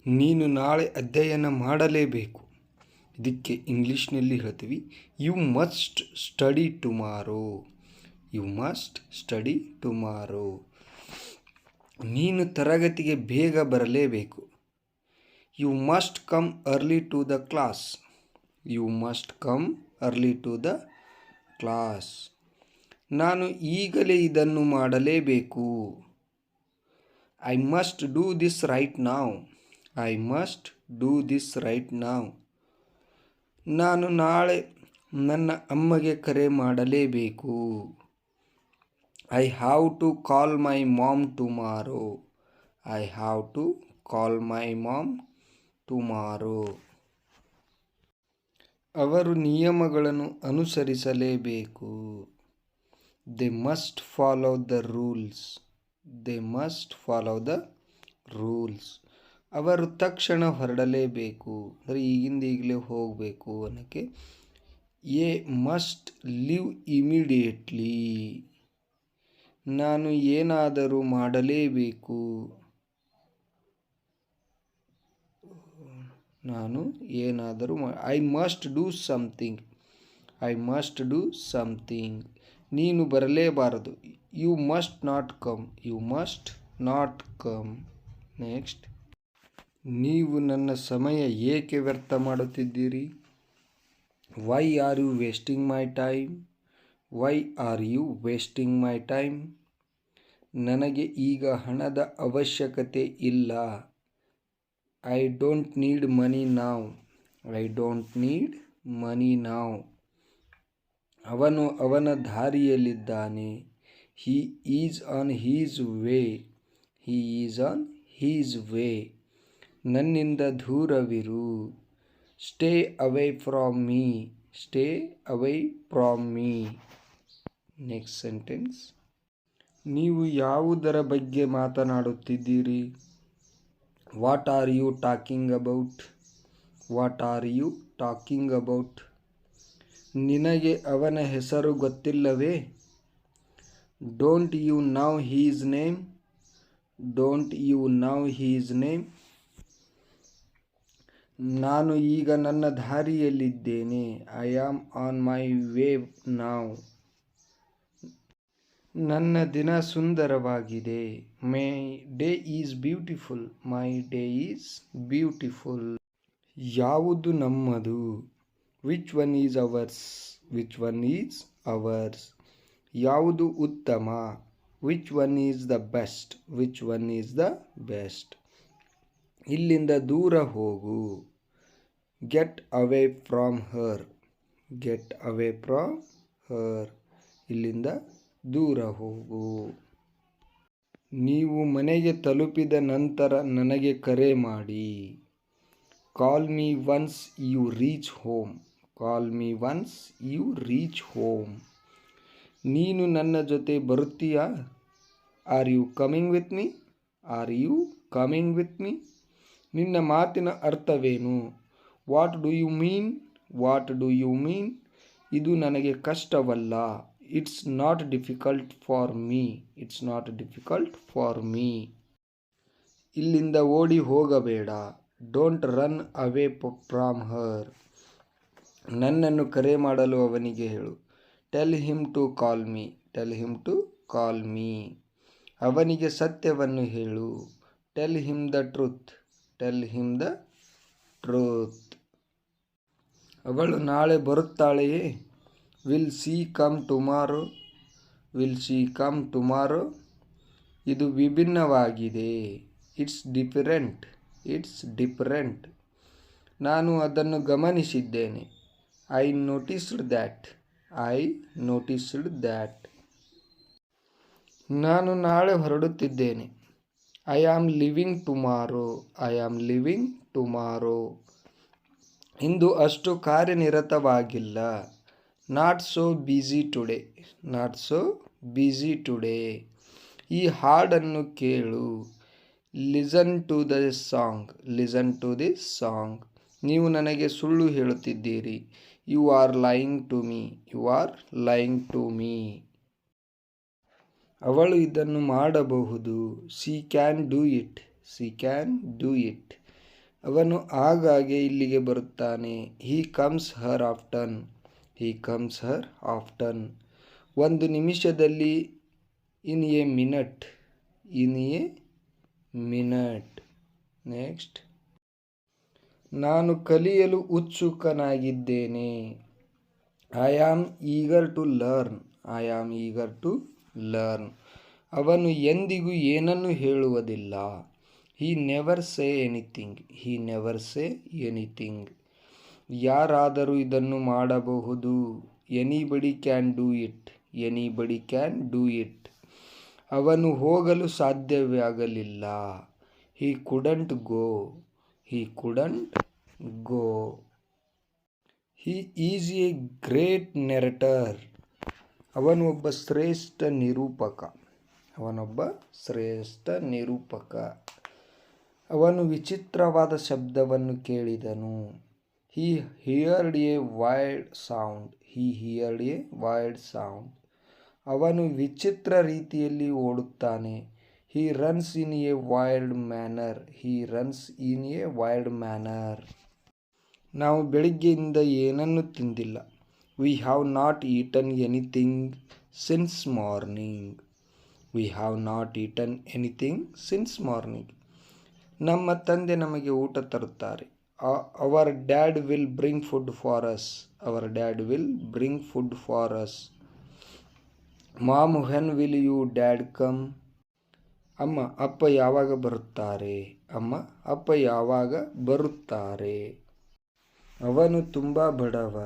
ನೀನು ನಾಳೆ ಅಧ್ಯಯನ ಮಾಡಲೇಬೇಕು. ಇದಕ್ಕೆ ಇಂಗ್ಲೀಷ್ನಲ್ಲಿ ಹೇಳ್ತೀವಿ you must study tomorrow. You must study tomorrow. ನೀನು ತರಗತಿಗೆ ಬೇಗ ಬರಲೇಬೇಕು. You must come early to the class. You must come early to the class. ನಾನು ಈಗಲೇ ಇದನ್ನು ಮಾಡಲೇಬೇಕು. I must do this right now. I must do this right now. ನಾನು ನಾಳೆ ನನ್ನ ಅಮ್ಮಗೆ ಕರೆ ಮಾಡಲೇಬೇಕು. I have to call my mom tomorrow. I have to call my mom tomorrow. ಅವರು ನಿಯಮಗಳನ್ನು ಅನುಸರಿಸಲೇಬೇಕು. They must follow the rules. They must follow the rules. ಅವರು ತಕ್ಷಣ ಹೊರಡಲೇಬೇಕು ಅಂದರೆ ಈಗಲೇ ಹೋಗಬೇಕು ಅನ್ನೋಕ್ಕೆ ಎ ಮಸ್ಟ್ ಲಿವ್ ಇಮಿಡಿಯೇಟ್ಲಿ. ನಾನು ಏನಾದರೂ ಮಾಡಲೇಬೇಕು. ನಾನು ಏನಾದರೂ I must do something. I must do something. ನೀನು ಬರಲೇಬಾರದು. You must not come. You must not come. Next, ನೀವು ನನ್ನ ಸಮಯ ಏಕೆ ವ್ಯರ್ಥ ಮಾಡುತ್ತಿದ್ದೀರಿ. Why are you wasting my time. Why are you wasting my time. ನನಗೆ ಈಗ ಹಣದ ಅವಶ್ಯಕತೆ ಇಲ್ಲ. ಐ ಡೋಂಟ್ ನೀಡ್ ಮನಿ ನಾವ್. I don't need money now. ಅವನು ಅವನ ದಾರಿಯಲ್ಲಿದ್ದಾನೆ. He is on his way. He is on his way. ನನ್ನಿಂದ ದೂರವಿರು. Stay away from me. Stay away from me. Next sentence. ನೀವು ಯಾವುದರ ಬಗ್ಗೆ ಮಾತನಾಡುತ್ತಿದ್ದೀರಿ. What are you talking about. What are you talking about. ನಿನಗೆ ಅವನ ಹೆಸರು ಗೊತ್ತಿಲ್ಲವೇ. Don't you know his name. Don't you know his name. ನಾನು ಈಗ ನನ್ನ ದಾರಿಯಲ್ಲಿದ್ದೇನೆ. I am on my way now. ನನ್ನ ದಿನ ಸುಂದರವಾಗಿದೆ. My day is beautiful. My day is beautiful. ಯಾವುದು ನಮ್ಮದು. Which one is ours. Which one is ours. ಯಾವುದು ಉತ್ತಮ. Which one is the best. Which one is the best. ಇಲ್ಲಿಂದ ದೂರ ಹೋಗು. Get away from her. Get away from her. ಇಲ್ಲಿಂದ ದೂರ ಹೋಗು. ನೀವು ಮನೆಗೆ ತಲುಪಿದ ನಂತರ ನನಗೆ ಕರೆ ಮಾಡಿ. Call me once you reach home. Call me once you reach home. ನೀನು ನನ್ನ ಜೊತೆ ಬರುತ್ತೀಯಾ. Are you coming with me. Are you coming with me. ನಿನ್ನ ಮಾತಿನ ಅರ್ಥವೇನು. What do you mean. What do you mean. ಇದು ನನಗೆ ಕಷ್ಟವಲ್ಲ. It's not difficult for me. It's not difficult for me. ಇಲ್ಲಿಂದ ಓಡಿ ಹೋಗಬೇಡ. Don't run away from her. ನನ್ನನ್ನು ಕರೆ ಮಾಡಲು ಅವನಿಗೆ ಹೇಳು. Tell him to call me. Tell him to call me. ಅವನಿಗೆ ಸತ್ಯವನ್ನು ಹೇಳು. Tell him the truth. Tell him the truth. ಅವಳು ನಾಳೆ ಬರುತ್ತಾಳೆಯೇ. Will she come tomorrow. Will she come tomorrow. ಇದು ವಿಭಿನ್ನವಾಗಿದೆ. It's different. It's different. ನಾನು ಅದನ್ನು ಗಮನಿಸಿದ್ದೇನೆ. I noticed that. I noticed that. ನಾನು ನಾಳೆ ಹೊರಡುತ್ತಿದ್ದೇನೆ. I am leaving tomorrow. I am leaving tomorrow. ಇಂದು ಅಷ್ಟು ಕಾರ್ಯನಿರತವಾಗಿಲ್ಲ. Not so busy today. Not so busy today. ಈ ಹಾಡನ್ನು ಕೇಳು. Listen to the song. Listen to this song. ನೀವು ನನಗೆ ಸುಳ್ಳು ಹೇಳುತ್ತಿದ್ದೀರಿ. You are lying to me. You are lying to me. ಅವಳು ಇದನ್ನು ಮಾಡಬಹುದು. She can do it. She can do it. ಅವನು ಆಗಾಗ್ಗೆ ಇಲ್ಲಿಗೆ ಬರುತ್ತಾನೆ. He comes here often. He comes here often. ಒಂದು ನಿಮಿಷದಲ್ಲಿ. In a minute. In a minute. Next. ನಾನು ಕಲಿಯಲು ಉತ್ಸುಕನಾಗಿದ್ದೇನೆ. I am eager to learn. I am eager to learn. ಅವನು ಎಂದಿಗೂ ಏನನ್ನು ಹೇಳುವುದಿಲ್ಲ. ಹಿ never say anything. He never say anything. ಯಾರಾದರೂ ಇದನ್ನು ಮಾಡಬಹುದು. Anybody can do it. Anybody can do it. ಅವನು ಹೋಗಲು ಸಾಧ್ಯವಾಗಲಿಲ್ಲ. He couldn't go. He couldn't go. He is a great narrator. ಅವನು ಒಬ್ಬ ಶ್ರೇಷ್ಠ ನಿರೂಪಕ. ಅವನೊಬ್ಬ ಶ್ರೇಷ್ಠ ನಿರೂಪಕ. ಅವನು ವಿಚಿತ್ರವಾದ ಶಬ್ದವನ್ನು ಕೇಳಿದನು. He heard a wild sound. He heard a wild sound. ಅವನು ವಿಚಿತ್ರ ರೀತಿಯಲ್ಲಿ ಓಡುತ್ತಾನೆ. He runs in a wild manner. He runs in a wild manner. ನಾವು ಬೆಳಿಗ್ಗೆಯಿಂದ ಏನನ್ನೂ ತಿಂದಿಲ್ಲ. We have not eaten anything since morning. We have not eaten anything since morning. ನಮ್ಮ ತಂದೆ ನಮಗೆ ಊಟ ತರುತ್ತಾರೆ. Our dad will bring food for us. Our dad will bring food for us. Mom when will you dad come. ಅಮ್ಮ ಅಪ್ಪ ಯಾವಾಗ ಬರುತ್ತಾರೆ. ಅಮ್ಮ ಅಪ್ಪ ಯಾವಾಗ ಬರುತ್ತಾರೆ. ಅವನು ತುಂಬ ಬಡವ.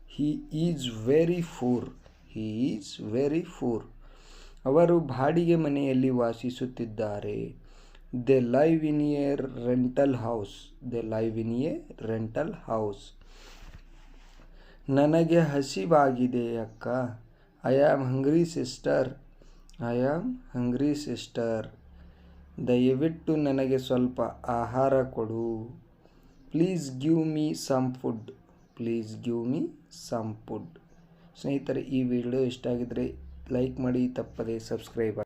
He is very poor. He is very poor. ಅವರು ಬಾಡಿಗೆ ಮನೆಯಲ್ಲಿ ವಾಸಿಸುತ್ತಿದ್ದಾರೆ. They live in a rental house. They live in a rental house. ನನಗೆ ಹಸಿವಾಗಿದೆ ಅಕ್ಕ. I am hungry sister. I am hungry sister. ದಯವಿಟ್ಟು ನನಗೆ ಸ್ವಲ್ಪ ಆಹಾರ ಕೊಡು. Please give me some food. Please give me some food. ಸ್ನೇಹಿತರೆ, ಈ ವಿಡಿಯೋ ಇಷ್ಟ ಆಗಿದ್ದರೆ ಲೈಕ್ ಮಾಡಿ, ತಪ್ಪದೆ ಸಬ್ಸ್ಕ್ರೈಬ್ ಆಗಿ.